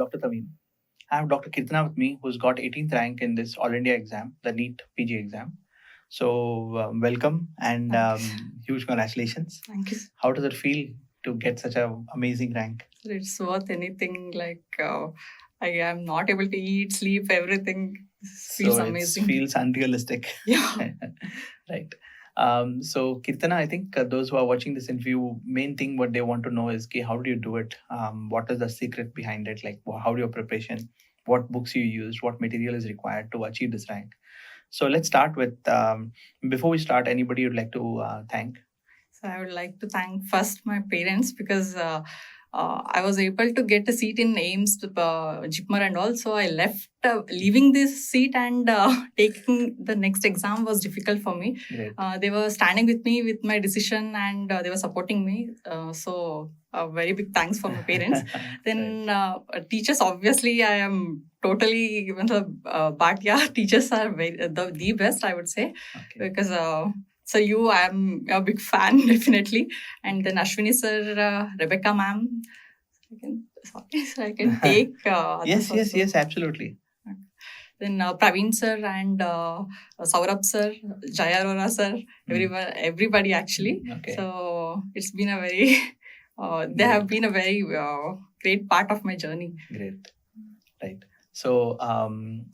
Dr. Tamim. I have Dr. Keerthana with me, who's got 18th rank in this All India exam, the NEET PG exam. So, welcome and huge congratulations. Thank you. How does it feel to get such an amazing rank? It's worth anything. I am not able to eat, sleep, everything. Feels amazing. It feels unrealistic. Yeah. Right. So, Keerthana, I think those who are watching this interview, main thing what they want to know is, how do you do it? What is the secret behind it? Like, how do your preparation? What books you used? What material is required to achieve this rank? So, let's start with, before we start, anybody you'd like to thank? So, I would like to thank first my parents because I was able to get a seat in AIMS, JIPMER and all. So I left, leaving this seat and taking the next exam was difficult for me. They were standing with me with my decision and they were supporting me. So a very big thanks for my parents. Then teachers, obviously, I am totally, even the Bhatia teachers are the best, I would say. Because so I'm a big fan, definitely. And then Ashwini sir, Rebecca ma'am. I can take. Yes, absolutely. Then Praveen sir and Saurabh sir, Jaya Arora sir, everybody actually. So it's been a very, they have been a very great part of my journey. Great, right. So,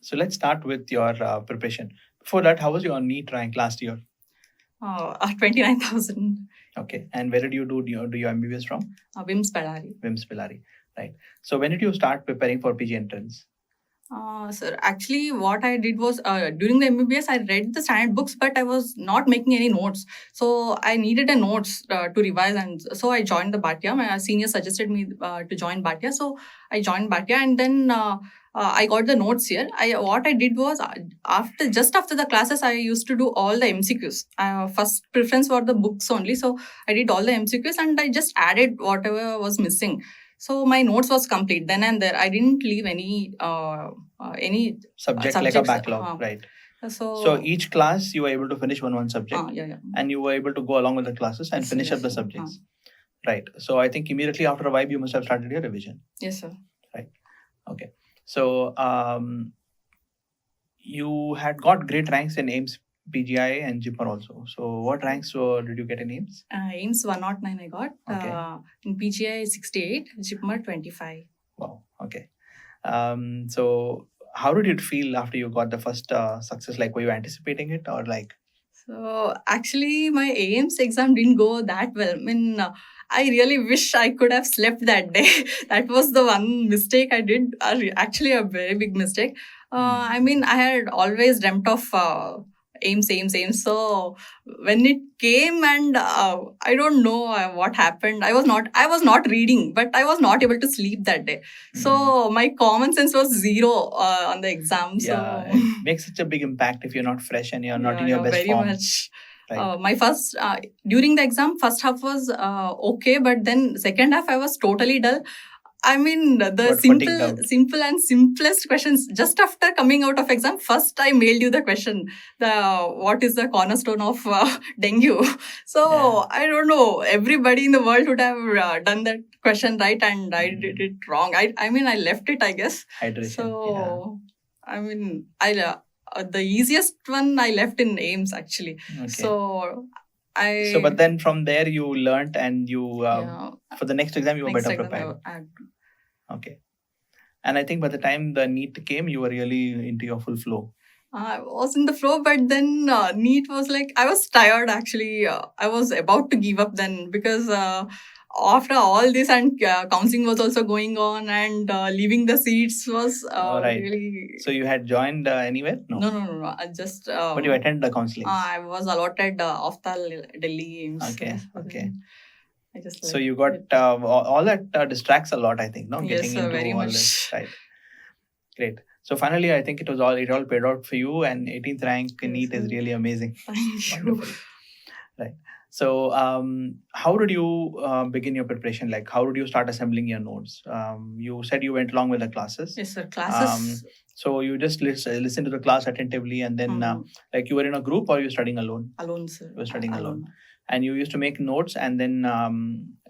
so let's start with your preparation. Before that, how was your NEET rank last year? 29,000. Okay. And where did you do your MBBS from? WIMS Bellary. Right. So when did you start preparing for PG entrance? Sir, actually what I did was during the MBBS, I read the standard books, but I was not making any notes. So I needed a notes to revise. And so I joined the Bhatia. My senior suggested me to join Bhatia. So I joined Bhatia and then I got the notes here. What I did was just after the classes, I used to do all the MCQs. First preference for the books only. So I did all the MCQs and I just added whatever was missing. So my notes was complete then and there. I didn't leave any subject like a backlog, right? So each class you were able to finish one subject, and you were able to go along with the classes and finish up the subjects, right? So I think immediately after a while you must have started your revision. Yes, sir. Right. Okay. So you had got great ranks in AIMS, PGI and JIPMER also. So what ranks did you get in AIMS? AIMS 109 I got. Okay. In PGI 68, JIPMER 25. Wow. Okay. So how did it feel after you got the first success? Like, were you anticipating it or like? So actually my AIMS exam didn't go that well. I mean, I really wish I could have slept that day. That was the one mistake I did. Actually a very big mistake. I mean, I had always dreamt of AIMS. So when it came and I don't know what happened. I was not reading, but I was not able to sleep that day. So my common sense was zero on the exam. Yeah, it makes such a big impact if you're not fresh and you're not in your best form. Very much. Right. My first, during the exam, first half was okay, but then second half I was totally dull. I mean, the simple and simplest questions. Just after coming out of exam, first I mailed you the question, what is the cornerstone of dengue? So I don't know, everybody in the world would have done that question right, and I did it wrong. I mean, I left it, I guess. Hydration. So, I mean, the easiest one I left in AIMS actually. Okay. So but then from there you learnt and you for the next exam you were better prepared. Okay. And I think by the time the NEET came, you were really into your full flow. I was in the flow, but then NEET was like, I was tired actually. I was about to give up then because after all this and counseling was also going on and leaving the seats was really... So you had joined anywhere? No. I just... but you attended the counseling? I was allotted Aftal Delhi. Okay. So you got all that distracts a lot, I think, no? Yes, getting into very all much. This, right? Great. So finally, I think it all paid out for you, and 18th rank in NEET is really amazing. Thank you. Wonderful. Right. So how did you begin your preparation? Like, how did you start assembling your notes? You said you went along with the classes. Yes, sir. Classes. So you just listen to the class attentively, and then like you were in a group or you were studying alone? Alone, sir. You were studying alone. And you used to make notes, and then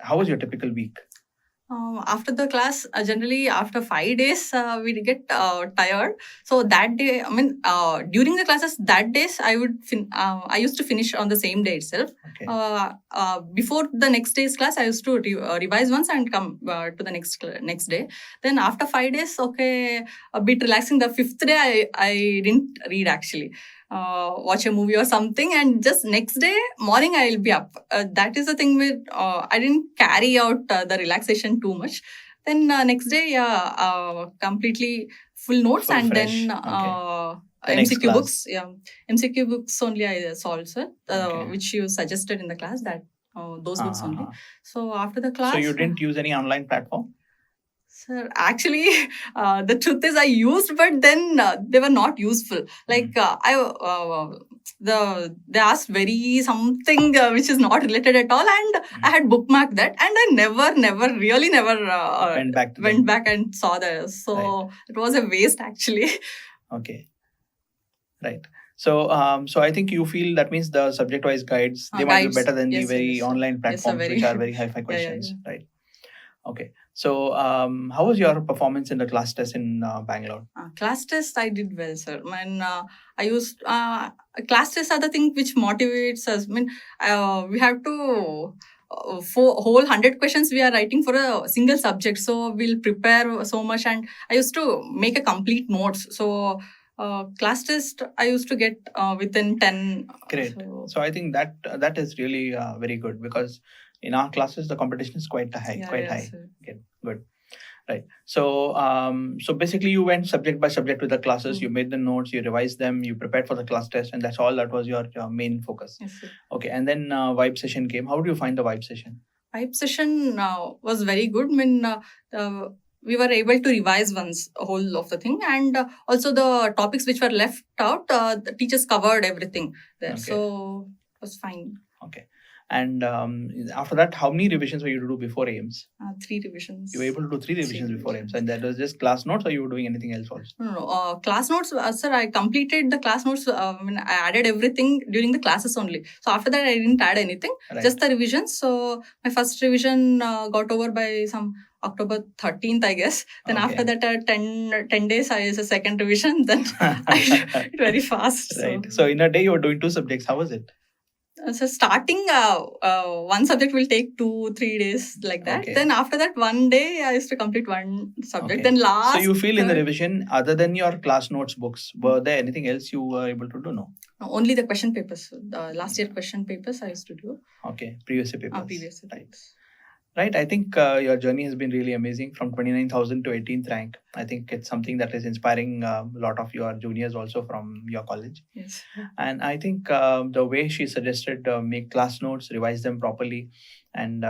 how was your typical week? After the class, generally after 5 days, we get tired. So that day, during the classes, that days I used to finish on the same day itself. Okay. Before the next day's class, I used to revise once and come to the next day. Then after 5 days, okay, a bit relaxing. The fifth day, I didn't read actually. Watch a movie or something, and just next day morning I'll be up. That is the thing with I didn't carry out the relaxation too much. Then next day, completely full notes, Full and fresh. then The next MCQ class. books. Yeah, MCQ books only I solved, sir, Okay. which you suggested in the class, that those books only. Uh-huh. So after the class, So you didn't use any online platform? sir, actually, the truth is I used, but then they were not useful. Like they asked very something which is not related at all, and I had bookmarked that, and I really never Went back and saw that. So it was a waste actually. Okay. Right. So, so I think you feel that means the subject-wise guides, they might be Guides. better than Yes, the very yes, sir. online Yes, sir, platforms, very. which are very high-fi Yeah, yeah, questions, yeah. right? Okay. So, how was your performance in the class test in Bangalore? Class test, I did well, sir. I used class tests are the thing which motivates us. We have to for whole 100 questions we are writing for a single subject, so we'll prepare so much. And I used to make a complete notes. So class test I used to get within 10. Great. So I think that is really very good, because in our classes the competition is quite high, high. Sir. Okay, good. Right. So, so basically, you went subject by subject with the classes. You made the notes, you revised them, you prepared for the class test, and that's all. That was your main focus. Yes, sir. Okay. And then vibe session came. How do you find the vibe session? Vibe session was very good. We were able to revise once a whole of the thing, and also the topics which were left out, the teachers covered everything there. Okay. So it was fine. Okay. And after that, how many revisions were you to do before AIMS? 3 revisions. You were able to do 3 revisions before AIMS, and that was just class notes, or you were doing anything else also? No. Class notes, sir. I completed the class notes. I added everything during the classes only. So after that, I didn't add anything. Right. Just the revisions. So my first revision got over by some October 13th, I guess. Then after that, 10 days, I used a second revision. Then I did it very fast. Right. So in a day, you were doing 2 subjects. How was it? So starting one subject will take 2-3 days like that. Okay. Then after that, one day I used to complete one subject. Then last. So you feel in the revision, other than your class notes books, were there anything else you were able to do? No. Only the question papers. The last year question papers I used to do. Okay, previous year papers. Previous year papers. Right. I think your journey has been really amazing, from 29,000 to 18th rank. I think it's something that is inspiring a lot of your juniors also from your college. Yes. And I think the way she suggested, make class notes, revise them properly, and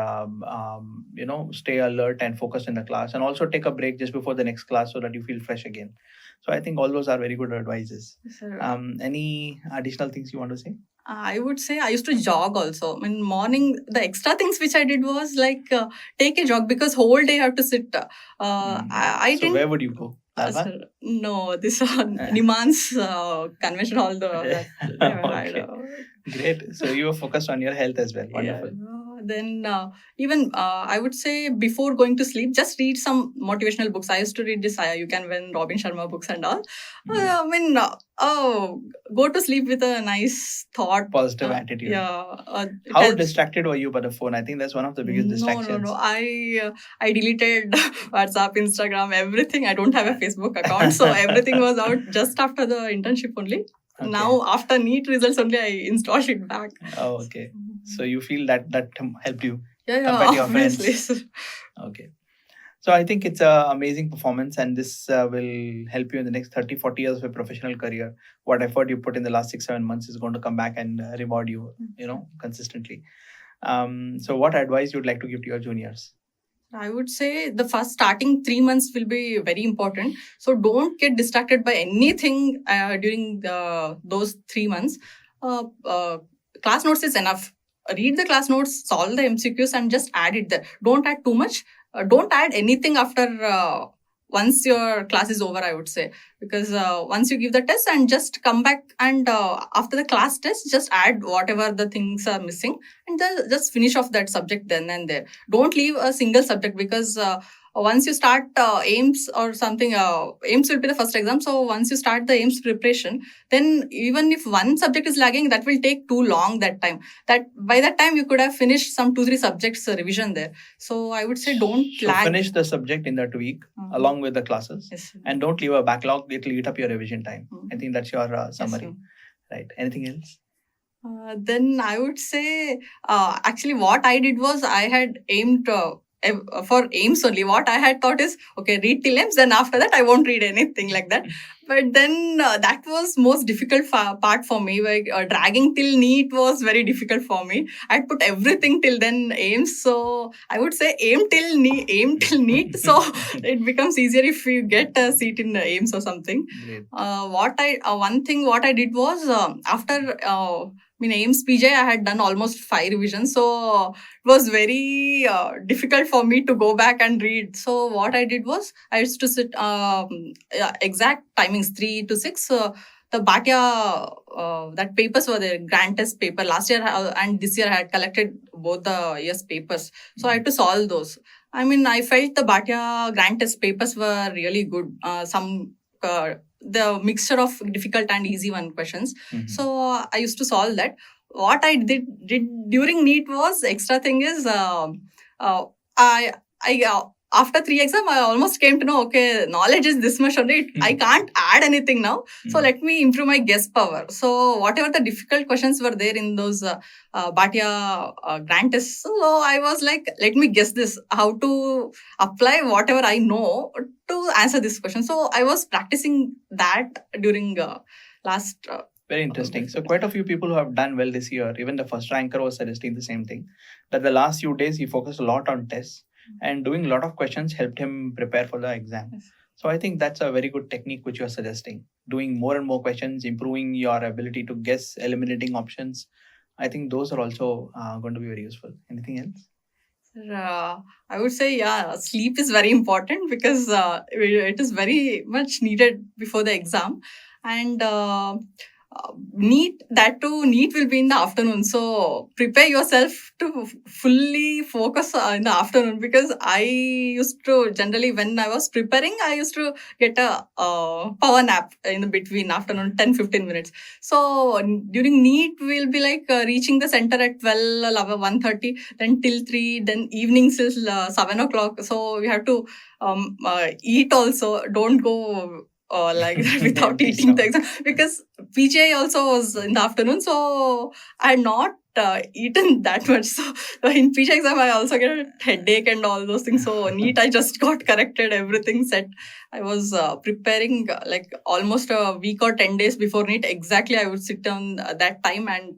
stay alert and focused in the class, and also take a break just before the next class so that you feel fresh again. So I think all those are very good advices. Yes, sir. Any additional things you want to say? I would say I used to jog also. In morning, the extra things which I did was like take a jog, because whole day I have to sit. I So didn't. where would you go? No, this Niman's convention hall. Okay. Great. So you were focused on your health as well. Wonderful. Yeah. Then even I would say before going to sleep, just read some motivational books. I used to read this You Can Win, Robin Sharma books and all. Go to sleep with a nice thought. Positive attitude. Yeah. How distracted were you by the phone? I think that's one of the biggest distractions. No. I deleted WhatsApp, Instagram, everything. I don't have a Facebook account. So everything was out just after the internship only. Okay. Now, after NEET results only, I installed it back. Oh, okay. So you feel that helped you? Yeah, compared to your obviously. friends? Okay. So I think it's an amazing performance, and this will help you in the next 30-40 years of a professional career. What effort you put in the last 6-7 months is going to come back and reward you, consistently. So what advice you would like to give to your juniors? I would say the first starting 3 months will be very important. So don't get distracted by anything during those 3 months. Class notes is enough. Read the class notes, solve the MCQs, and just add it there. Don't add too much. Don't add anything after once your class is over, I would say, because once you give the test and just come back and after the class test, just add whatever the things are missing and just finish off that subject then and there. Don't leave a single subject, because once you start aims or something, aims will be the first exam. So once you start the aims preparation, then even if one subject is lagging, that will take too long that time. That by that time you could have finished some 2-3 subjects revision there. So I would say don't So lag. finish the subject in that week along with the classes, Yes, sir. and don't leave a backlog. It will eat up your revision time. Mhm. I think that's your Yes, summary, sir. right? Anything else? Then I would say, actually, what I did was I had aimed for aims only. What I had thought is, okay, read till aims, then after that, I won't read anything like that. But then that was most difficult part for me. Like dragging till NEET was very difficult for me. I'd put everything till then aims. So I would say aim till NEET. So it becomes easier if you get a seat in aims or something. Great. One thing what I did was after AIMS PJ, I had done almost 5 revisions. So it was very difficult for me to go back and read. So what I did was I used to sit exact timings 3 to 6. The Bhatia, that papers were there, grant test paper. Last year and this year I had collected both the year's papers. So I had to solve those. I felt the Bhatia grant test papers were really good. The mixture of difficult and easy one questions. Mhm. So I used to solve that. What I did during NEET was extra thing is I after 3 exam I almost came to know, okay, knowledge is this much only. I can't add anything now. So let me improve my guess power. So whatever the difficult questions were there in those Bhatia grant tests, so I was like, let me guess this, how to apply whatever I know to answer this question. So I was practicing that during last. Very interesting. So quite a few people who have done well this year, even the first ranker was suggesting the same thing, that the last few days he focused a lot on tests and doing a lot of questions helped him prepare for the exam. Yes. So I think that's a very good technique which you are suggesting. Doing more and more questions, improving your ability to guess, eliminating options. I think those are also going to be very useful. Anything else? I would say, yeah, sleep is very important because it is very much needed before the exam. And NEET will be in the afternoon. So prepare yourself to fully focus in the afternoon, because I used to generally, when I was preparing, I used to get a power nap in the between afternoon, 10-15 minutes. So during NEET, we'll be like reaching the center at 12, 1:30, then till 3, then evenings till 7 o'clock. So we have to eat also. Don't go like that without eating the exam, because PGI also was in the afternoon, so I had not eaten that much. So in PGI exam, I also get a headache and all those things. So NEET, I just got corrected, everything set. I was preparing like almost a week or 10 days before NEET. Exactly, I would sit on that time and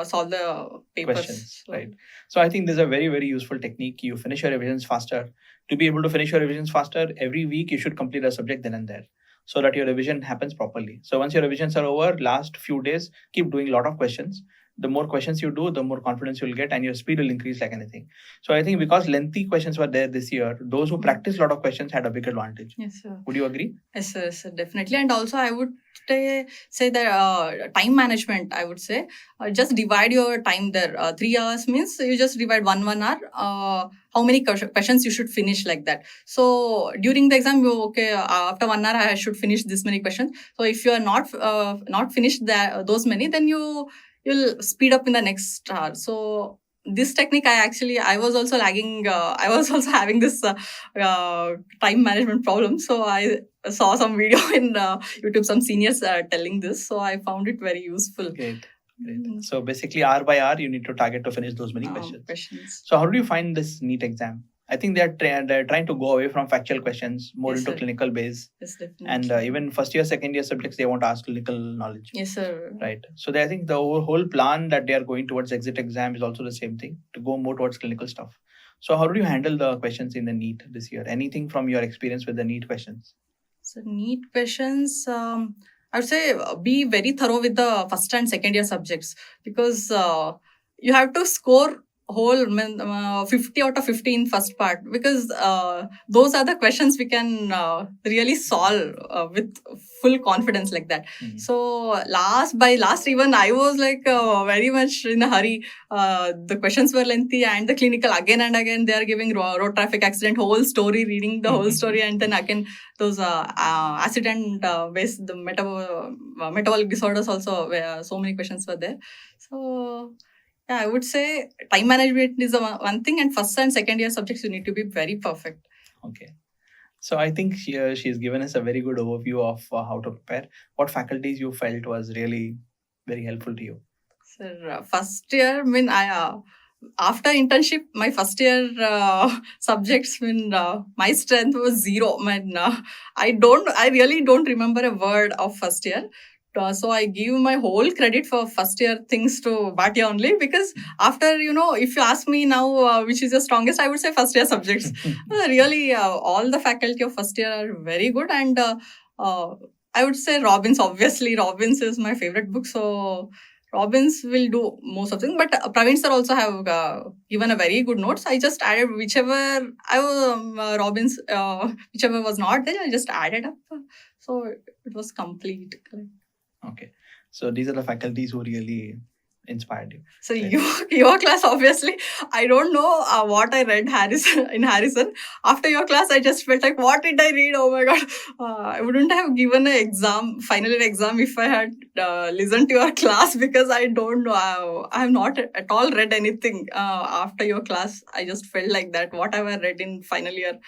solve the papers. Questions, right? So I think this is a very, very useful technique. You finish your revisions faster. To be able to finish your revisions faster, every week you should complete a subject then and there, so that your revision happens properly. So once your revisions are over, last few days, keep doing a lot of questions. The more questions you do, the more confidence you'll get and your speed will increase like anything. So I think because lengthy questions were there this year, those who practiced a lot of questions had a big advantage. Yes, sir. Would you agree? Yes, sir, definitely. And also I would say that time management, I would say, just divide your time there. 3 hours means you just divide 1 hour. How many questions you should finish, like that. So during the exam, after 1 hour I should finish this many questions. So if you are not finished those many, then you'll speed up in the next hour. So this technique, I was also lagging. I was also having this time management problem. So I saw some video in YouTube, some seniors telling this. So I found it very useful. Great. So basically, hour by hour, you need to target to finish those many questions. So how do you find this NEET exam? I think they're trying to go away from factual questions, more Yes, into sir. clinical base. Yes, definitely. And even first year, second year subjects, they want to ask clinical knowledge. Yes, sir. Right. So I think the whole plan that they are going towards exit exam is also the same thing, to go more towards clinical stuff. So how do you handle the questions in the NEET this year? Anything from your experience with the NEET questions? So NEET questions, I would say be very thorough with the first and second year subjects, because you have to score whole 50 out of 50 in first part, because those are the questions we can really solve with full confidence like that. Mhm. So by last even I was like very much in a hurry. The questions were lengthy, and the clinical again and again they are giving road traffic accident whole story, reading the whole story, and then again those accident based the metabolic disorders also, where so many questions were there. So yeah, I would say time management is the one thing, and first and second year subjects you need to be very perfect. Okay. So I think she's given us a very good overview of how to prepare. What faculties you felt was really very helpful to you? Sir, first year, I mean, after internship, my first year subjects, my strength was zero. I really don't remember a word of first year. So I give my whole credit for first year things to Bhatia only, because after, if you ask me now which is the strongest, I would say first year subjects. Really, all the faculty of first year are very good, and I would say Robbins. Obviously, Robbins is my favorite book. So Robbins will do most of things, but Praveen sir also have given a very good notes. I just added whichever I was Robbins, whichever was not there, I just added up. So it was complete. Okay, so these are the faculties who really inspired you. So Right. your class, obviously, I don't know what I read Harrison. After your class, I just felt like, what did I read? Oh my god, I wouldn't have given an exam, final year exam, if I had listened to your class, because I don't know. I have not at all read anything after your class. I just felt like that. What have I read in final year?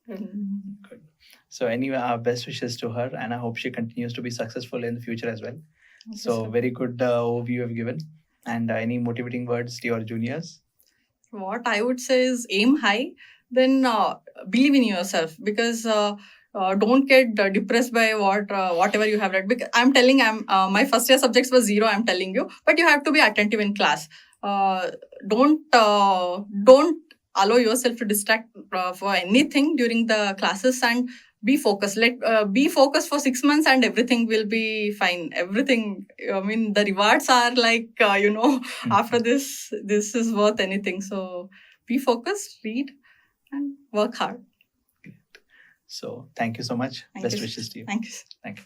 Good. So anyway, our best wishes to her, and I hope she continues to be successful in the future as well. Okay, So sir. very good overview you have given. And any motivating words to your juniors? What I would say is aim high, then believe in yourself, because don't get depressed by whatever you have read. Because my first year subjects was zero. I'm telling you, but you have to be attentive in class. Don't allow yourself to distract for anything during the classes, and be focused. Be focused for 6 months, and everything will be fine. Everything. I mean, the rewards are like after this is worth anything. So be focused, read, and work hard. So thank you so much. Thank Best you. wishes to you. Thank you. Thank you.